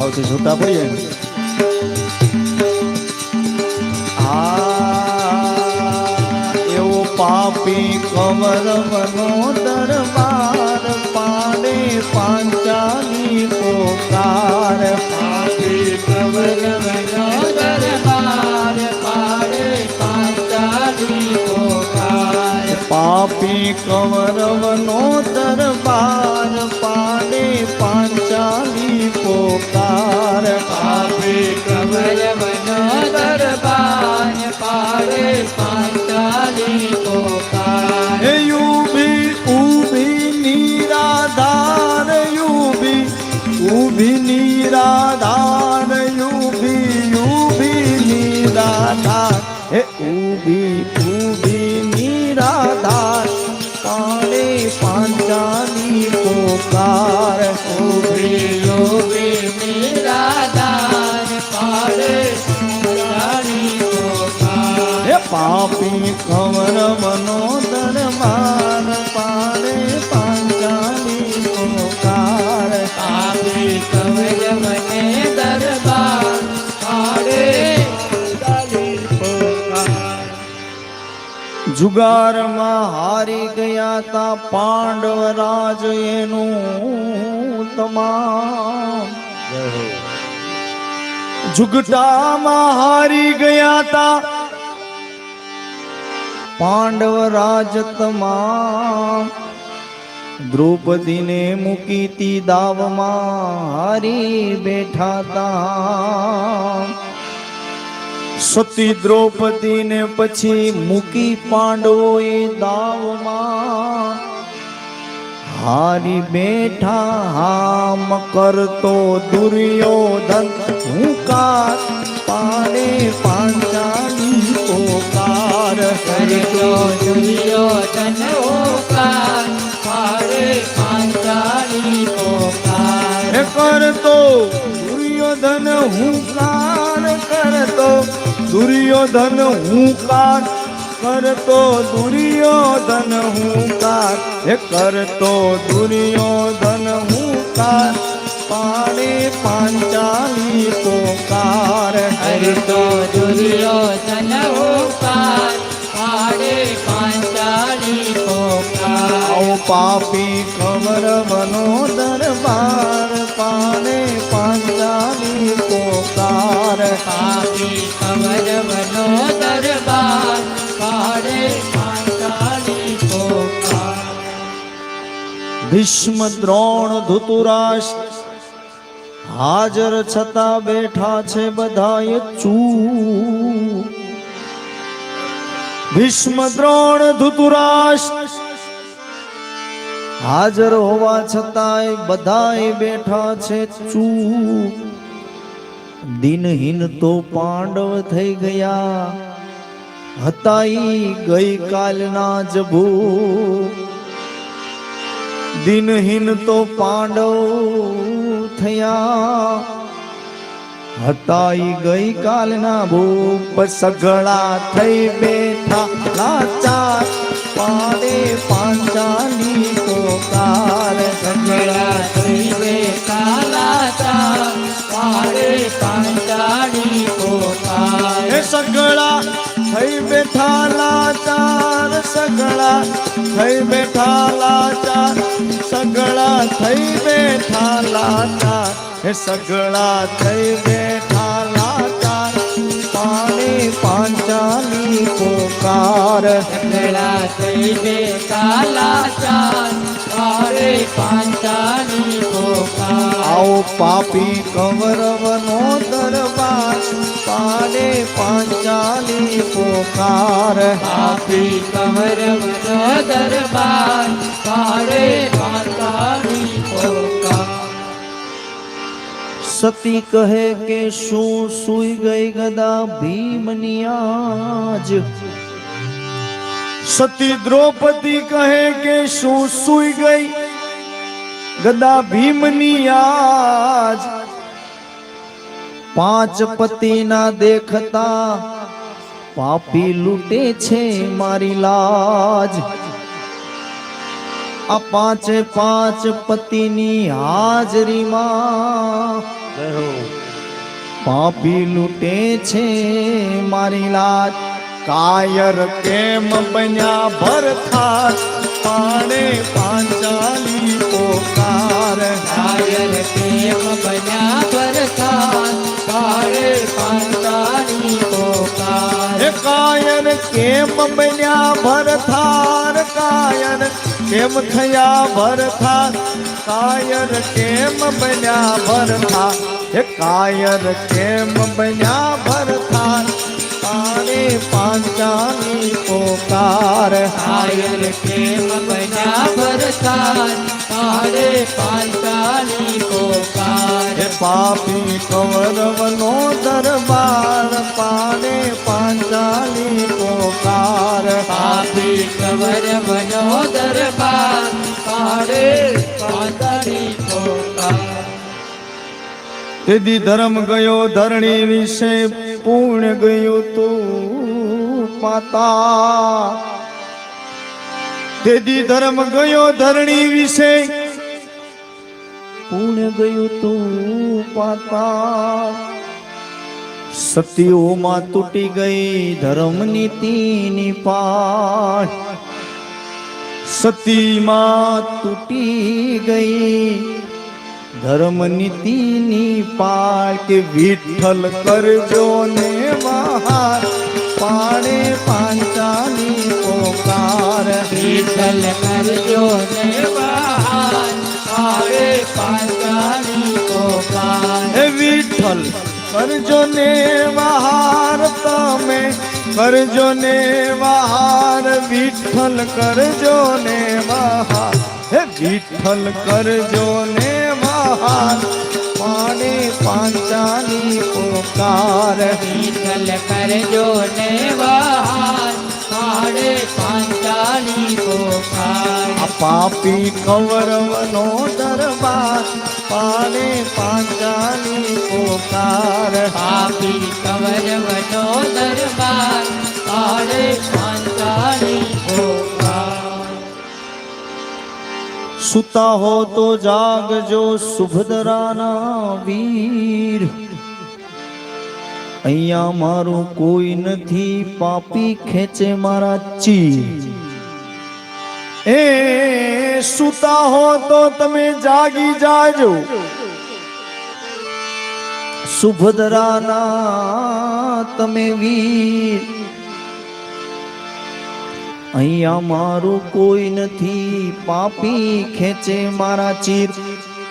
આવતી છૂટા પડીએ એવો પાપી કવરવનો દરબાર પાડે પાંચાલી પોકાર પાપી કવરવનો દરબાર પાડે પાંચાલી પોકાર પાપી કવરવનો દરબાર પાડે પાંચાલી પોકાર પાપી કવરવનો દરબાર પાડે પાંચાલી પોકાર હે ઊભી ઊભી નિરાધાર ઊભી નિરાધાર ઊભી નિરાધાર હે ઊભી નિરાધાર પાડે પાંચાલી પોકાર ઊભી નિરાધાર પાડે પાંચાલી પોકાર હે પાપી કવરવનો દરબાર પાડે પાંચાલી પોકાર પાપી કવરવને દરબાર પાડે પાંચાલી પોકાર જુગારમાં હારી ગયા તા પાંડવરાજ એનું તમામ જુગટામાં હારી ગયા તા પાંડવરાજ તમામ દ્રૌપદીને મૂકી તી દાવમાં હારી બેઠા તા સતી દ્રૌપદીને પછી મૂકી પાંડવોએ દાવમાં હારી બેઠા હામ કરતો દુર્યોધન હુંકાર પાડે પાંચાલી પોકાર કરતો દુર્યોધન હોકાર પાડે પાંચાલી પોકાર કરતો દુર્યોધન હુંકાર કરતો દુર્યોધન હુંકાર કરતો દુર્યોધન હુંકાર હે કરતો દુર્યોધન હુંકાર પાડે પાંચાલી પોકાર કરતો દુર્યોધન હોકાર પાડે પાંચાલી પોકાર આવો પાપી કવરવનો દરબાર પાડે પાંચાલી પોકાર પાપી કવરવનો દરબાર પાડે પાંચાલી પોકાર ભીષ્મ દ્રોણ ધૃતરાષ્ટ્ર હાજર છતાં બેઠા છે બધાએ ચૂપ ભીષ્મ દ્રોણ ધૃતરાષ્ટ્ર હાજર હોવા છતાંય બધાય બેઠા છે ચૂપ દિનહીન તો પાંડવ થઈ ગયા હતા ઈ ગઈકાલના જ ભૂપ દિનહીન તો પાંડવ થયા હતા ઈ ગઈકાલના ભૂપ સગળા થઈ બેઠા લાચાર પાડે પાંચાલી પોકાર સગળા થઈ બેઠા લાચાર પાડે પાંચાલી પોકાર હે સગળા થઈ બેઠા લાચાર સગળા થઈ બેઠા લાચાર સગળા થઈ બેઠા લાચાર હે સગળા થઈ બેઠા લાચાર પાડે પાંચાલી પોકાર સગળા થઈ બેઠા લાચાર પાડે પાંચાલી પોકાર આવો પાપી કવરવનો દરબાર પાડે પાંચાલી પોકાર પાપી કવરવનો દરબાર પાડે પાંચાલી પોકાર સતી કહે કે શું સૂઈ ગઈ ગદા ભીમની આજ સતી દ્રૌપદી કહે કે શું સૂઈ ગઈ ગદા ભીમની આજ પાંચ પતિના દેખતા પાપી લૂટે છે મારી લાજ આ પાંચે પાંચ પતિની હાજરીમાં પાપી લૂટે છે મારી લાજ, કાયર કેમ બન્યા ભરથાર, પાણે પાંચાલી પોકાર. કાયર કેમ બન્યા ભરથાર, પાડે પાંચાલી પોકાર. હે કાયર કેમ બન્યા ભરથાર, કાયર કેમ થયા ભરથાર, કાયર કેમ બન્યા ભરથાર, હે કાયર કેમ બન્યા ભરથાર, પાણે પાંચાલી પોકાર. કાયર કેમ બન્યા ભરથાર, પાડે પાંચાલી પોકાર. હે પાપી કૌરવનો દરબાર, પાણે પાંચાલી પોકાર. પાપી કૌરવનો દરબાર, પાડે પાંચાલી પોકાર. તેથી ધર્મ ગયો ધરણી વિશે, પૂર્ણ ગયું તું માતા. તેથી ધર્મ ગયો ધરણી વિશે, પૂર્ણ ગયું તું પાતા. સતીઓમાં તૂટી ગઈ ધર્મ નીતિની પાળ, સતીમાં તૂટી ગઈ ધર્મ નીતિની પાળ. કે વિઠ્ઠલ કરજો ને મહાર, પાણે પાંચાલી પોકાર. વિઠ્ઠલ કરજો ને બહાર, પાડે પાંચાલી પોકાર. હે વિઠ્ઠલ કરજો ને વહાર, તમે કરજો ને વહાર, વિઠ્ઠલ કરજો ને વહાર. હે વિઠ્ઠલ કરજો ને વહાર, પાણે પાંચાલી પોકાર. વિઠ્ઠલ કરજો ને બહાર, પાડે પાંચાલી પોકાર. આ પાપી કૌરવનો દરબાર, પાણે પાંચાલી પોકાર. પાપી કૌરવનો દરબાર, પાડે પાંચાલી પોકાર. સુતા હો તો જાગજો સુભદ્રાના વીર, અહીંયા મારું કોઈ નથી, પાપી ખેંચે મારા ચીર. એ સુતા હો તો તમે જાગી જાજો, સુભદ્રાના તમે વીર, અહીંયા મારું કોઈ નથી, પાપી ખેંચે મારા ચીર.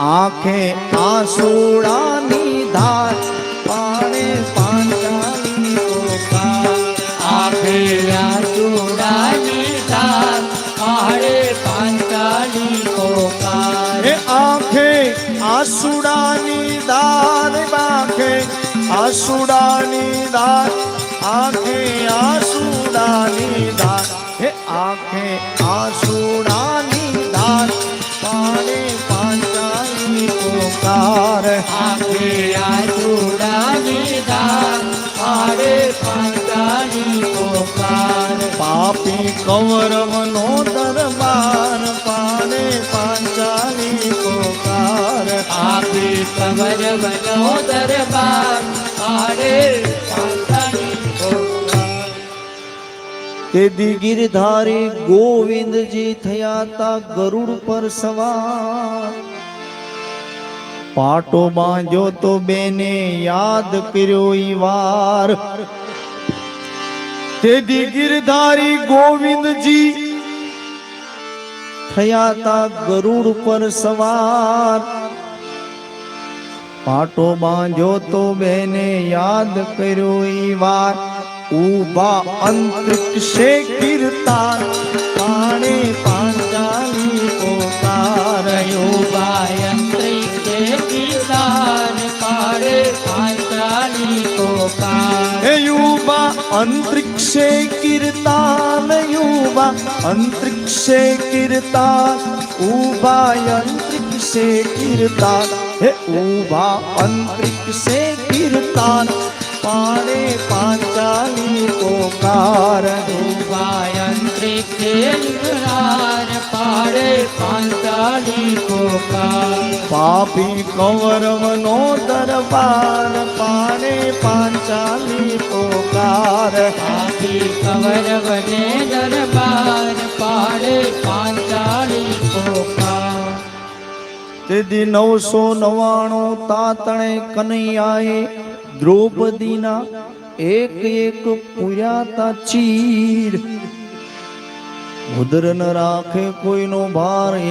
આંખે આંસુડાની ધાર, પાણે પાંચાલી પોકાર. આંખે આંસુડાની ધાર, પાડે પાંચાલી પોકાર. હે આંખે આંસુડાની ધાર, આંખે આંસુડાની ધાર, આંખે આંસુડાની ધાર. હે આંખે આંસુડાની ધાર, પાણે પાંચાલી પોકાર. આંખે આંસુડાની ધાર, પાડે પાંચાલી પોકાર. પાપી કૌરવનો દરબાર, પાણે પાંચાલી પોકાર. પાપી કૌરવનો દરબાર, પાડે પાંચાલી પોકાર. તેથી ગિરધારી ગોવિંદજી થયા તા ગરુડ પર સવાર, પાટો બાંધ્યો તો બેને યાદ કર્યો ઈ વાર. તેથી ગિરધારી ગોવિંદજી થયા તા ગરુડ પર સવાર, પાટો બાંધ્યો તો બેને યાદ કર્યો ઈ વાર. ઉભા અંતરિક્ષે કીર્તાન, પાણે પાંચાલી પોકાર. અંતરિક્ષે કીર્તાન, પાડે પાંચાલી પોકાર. હે યુવા અંતરિક્ષે કીર્તાન, યુવા અંતરિક્ષે કીર્તાન, ઉભા અંતરિક્ષે કીર્તાન. હે ઉભા અંતરિક્ષે કીર્તાન, પાણે પાંચાલી પોકાર. અંતરિક્ષે કીર્તાન, પાડે પાંચાલી પાંચાલી પોકાર પાપી કૌરવનો દરબાર પાડે પાંચાલી પોકાર. પાપી કૌરવને દરબાર પાડે પાંચાલી પોકાર તેથી 999 તાતણે કનૈયાએ દ્રૌપદીના એક એક પૂર્યાતા ચીર. ઉદર ન રાખે કોઈનો ભાર